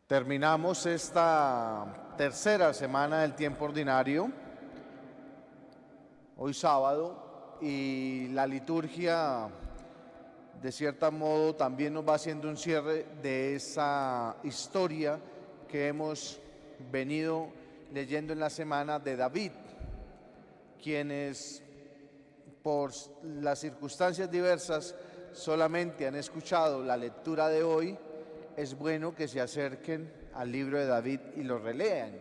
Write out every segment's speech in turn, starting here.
Terminamos esta tercera semana del tiempo ordinario, hoy sábado, y la liturgia de cierto modo también nos va haciendo un cierre de esa historia que hemos venido leyendo en la semana de David, quienes por las circunstancias diversas solamente han escuchado la lectura de hoy. Es bueno que se acerquen al libro de David y lo relean,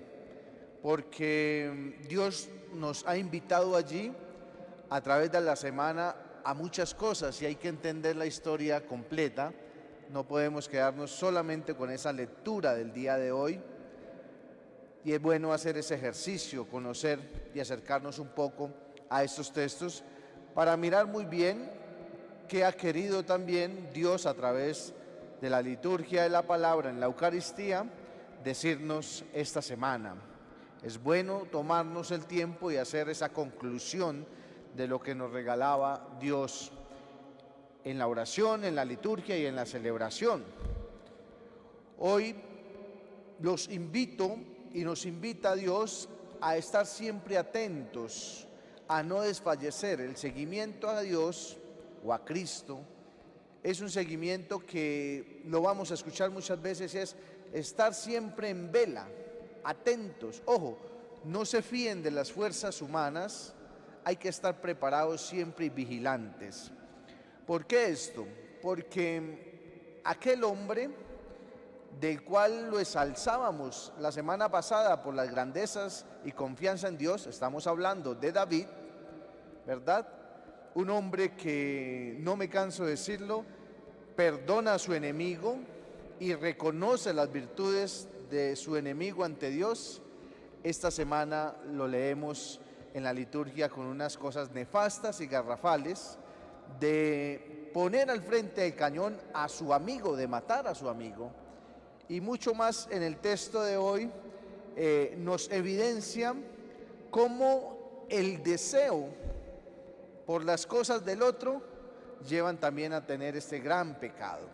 porque Dios nos ha invitado allí a través de la semana a muchas cosas y hay que entender la historia completa. No podemos quedarnos solamente con esa lectura del día de hoy, y es bueno hacer ese ejercicio, conocer y acercarnos un poco a estos textos para mirar muy bien qué ha querido también Dios a través de la liturgia de la palabra en la Eucaristía decirnos esta semana. Es bueno tomarnos el tiempo y hacer esa conclusión de lo que nos regalaba Dios en la oración, en la liturgia y en la celebración. Hoy los invito y nos invita Dios a estar siempre atentos, a no desfallecer. El seguimiento a Dios o a Cristo es un seguimiento que lo vamos a escuchar muchas veces, es estar siempre en vela, atentos. Ojo, no se fíen de las fuerzas humanas, hay que estar preparados siempre y vigilantes. ¿Por qué esto? Porque aquel hombre del cual lo exalzábamos la semana pasada por las grandezas y confianza en Dios, estamos hablando de David, ¿verdad? Un hombre que, no me canso de decirlo, perdona a su enemigo y reconoce las virtudes de su enemigo ante Dios. Esta semana lo leemos en la liturgia con unas cosas nefastas y garrafales de poner al frente del cañón a su amigo, de matar a su amigo. Y mucho más en el texto de hoy nos evidencia cómo el deseo por las cosas del otro llevan también a tener este gran pecado.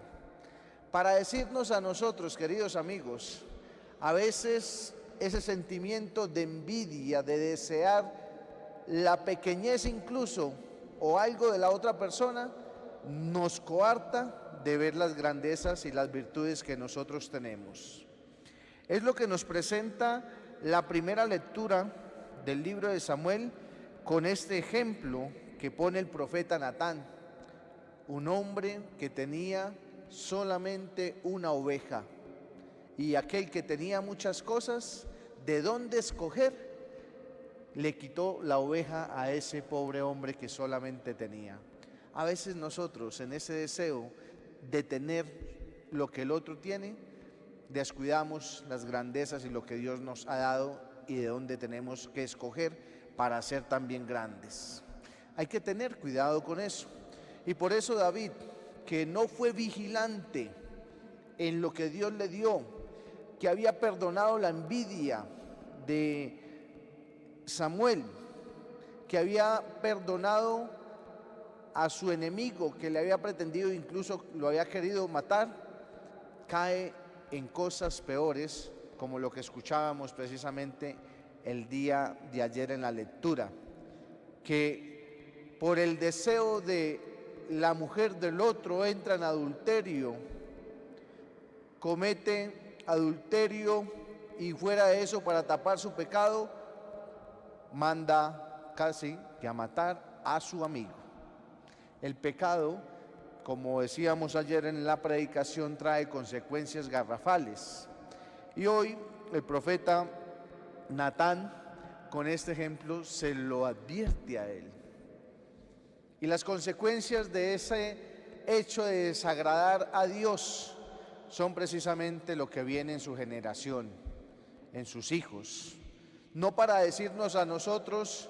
Para decirnos a nosotros, queridos amigos, a veces ese sentimiento de envidia, de desear la pequeñez incluso o algo de la otra persona, nos coarta de ver las grandezas y las virtudes que nosotros tenemos. Es lo que nos presenta la primera lectura del libro de Samuel con este ejemplo que pone el profeta Natán, un hombre que tenía solamente una oveja, y aquel que tenía muchas cosas, de dónde escoger, le quitó la oveja a ese pobre hombre que solamente tenía. A veces nosotros, en ese deseo de tener lo que el otro tiene, descuidamos las grandezas y lo que Dios nos ha dado y de dónde tenemos que escoger para ser también grandes. Hay que tener cuidado con eso. Y por eso David, que no fue vigilante en lo que Dios le dio, que había perdonado la envidia de Samuel, que había perdonado a su enemigo, que le había pretendido, incluso lo había querido matar, cae en cosas peores, como lo que escuchábamos precisamente el día de ayer en la lectura, que por el deseo de la mujer del otro entra en adulterio, comete adulterio y fuera de eso, para tapar su pecado, manda casi que a matar a su amigo. El pecado, como decíamos ayer en la predicación, trae consecuencias garrafales. Y hoy el profeta Natán, con este ejemplo, se lo advierte a él. Y las consecuencias de ese hecho de desagradar a Dios son precisamente lo que viene en su generación, en sus hijos. No para decirnos a nosotros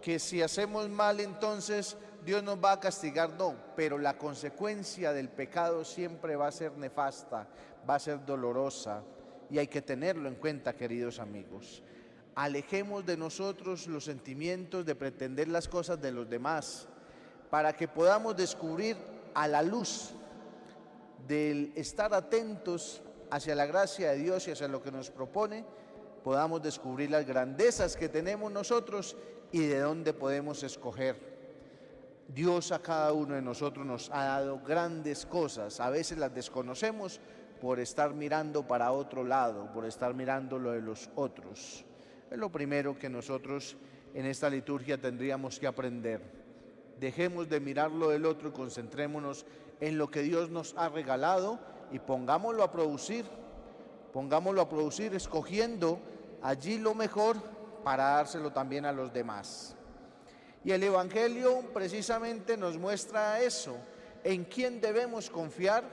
que si hacemos mal entonces Dios nos va a castigar, no, pero la consecuencia del pecado siempre va a ser nefasta, va a ser dolorosa, y hay que tenerlo en cuenta, queridos amigos. Alejemos de nosotros los sentimientos de pretender las cosas de los demás, para que podamos descubrir a la luz del estar atentos hacia la gracia de Dios y hacia lo que nos propone, podamos descubrir las grandezas que tenemos nosotros y de dónde podemos escoger. Dios a cada uno de nosotros nos ha dado grandes cosas, a veces las desconocemos por estar mirando para otro lado, por estar mirando lo de los otros. Es lo primero que nosotros en esta liturgia tendríamos que aprender. Dejemos de mirar lo del otro y concentrémonos en lo que Dios nos ha regalado y pongámoslo a producir escogiendo allí lo mejor para dárselo también a los demás. Y el Evangelio precisamente nos muestra eso, en quién debemos confiar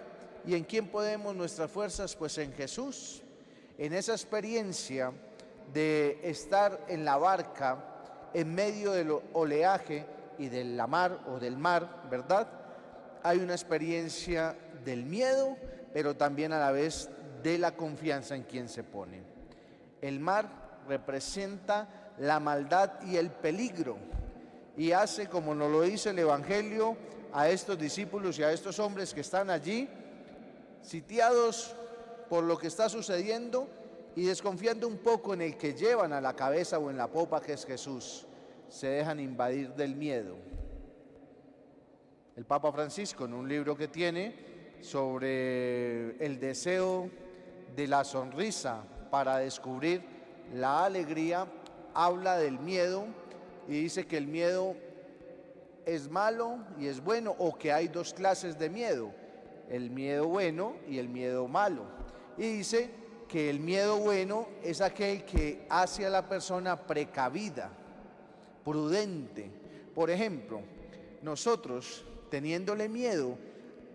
y en quién podemos nuestras fuerzas, pues en Jesús. En esa experiencia de estar en la barca en medio del oleaje y de la mar o del mar, ¿verdad? Hay una experiencia del miedo, pero también a la vez de la confianza en quien se pone. El mar representa la maldad y el peligro y hace, como nos lo dice el Evangelio, a estos discípulos y a estos hombres que están allí, sitiados por lo que está sucediendo y desconfiando un poco en el que llevan a la cabeza o en la popa, que es Jesús, se dejan invadir del miedo. El Papa Francisco, en un libro que tiene sobre el deseo de la sonrisa para descubrir la alegría, habla del miedo y dice que el miedo es malo y es bueno, o que hay dos clases de miedo, el miedo bueno y el miedo malo. Y dice que el miedo bueno es aquel que hace a la persona precavida, prudente. Por ejemplo, nosotros teniéndole miedo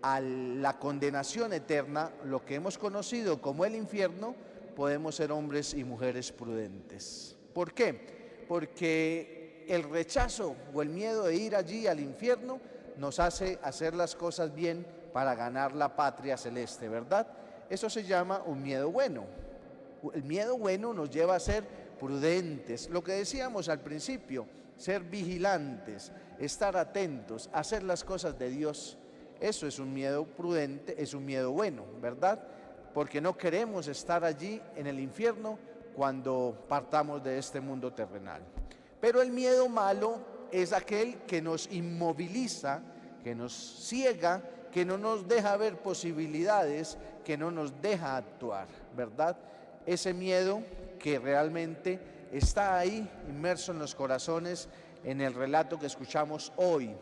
a la condenación eterna, lo que hemos conocido como el infierno, podemos ser hombres y mujeres prudentes. ¿Por qué? Porque el rechazo o el miedo de ir allí al infierno nos hace hacer las cosas bien para ganar la patria celeste, ¿verdad? Eso se llama un miedo bueno. El miedo bueno nos lleva a ser prudentes, lo que decíamos al principio, ser vigilantes, estar atentos, hacer las cosas de Dios. Eso es un miedo prudente, es un miedo bueno, ¿verdad? Porque no queremos estar allí en el infierno cuando partamos de este mundo terrenal. Pero el miedo malo es aquel que nos inmoviliza, que nos ciega, que no nos deja ver posibilidades, que no nos deja actuar, ¿verdad? Ese miedo que realmente está ahí inmerso en los corazones en el relato que escuchamos hoy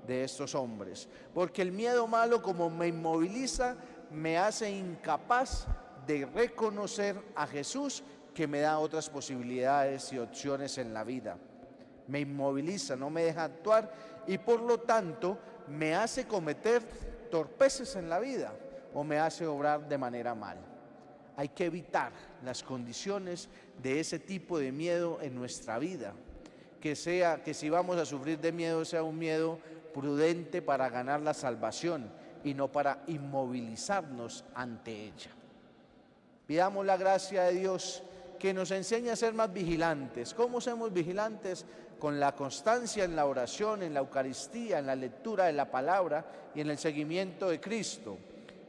de estos hombres. Porque el miedo malo, como me inmoviliza, me hace incapaz de reconocer a Jesús, que me da otras posibilidades y opciones en la vida. Me inmoviliza, no me deja actuar y por lo tanto me hace cometer torpeces en la vida o me hace obrar de manera mal. Hay que evitar las condiciones de ese tipo de miedo en nuestra vida. Que si vamos a sufrir de miedo, sea un miedo prudente para ganar la salvación y no para inmovilizarnos ante ella. Pidamos la gracia de Dios que nos enseñe a ser más vigilantes. ¿Cómo somos vigilantes? Con la constancia en la oración, en la Eucaristía, en la lectura de la palabra y en el seguimiento de Cristo.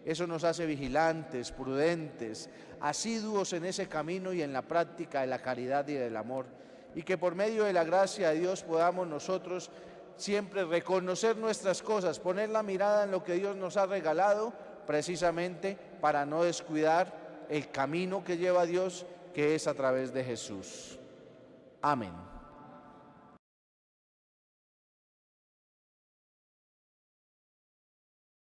Eso nos hace vigilantes, prudentes, asiduos en ese camino y en la práctica de la caridad y del amor. Y que por medio de la gracia de Dios podamos nosotros siempre reconocer nuestras cosas, poner la mirada en lo que Dios nos ha regalado, precisamente para no descuidar el camino que lleva a Dios, que es a través de Jesús. Amén.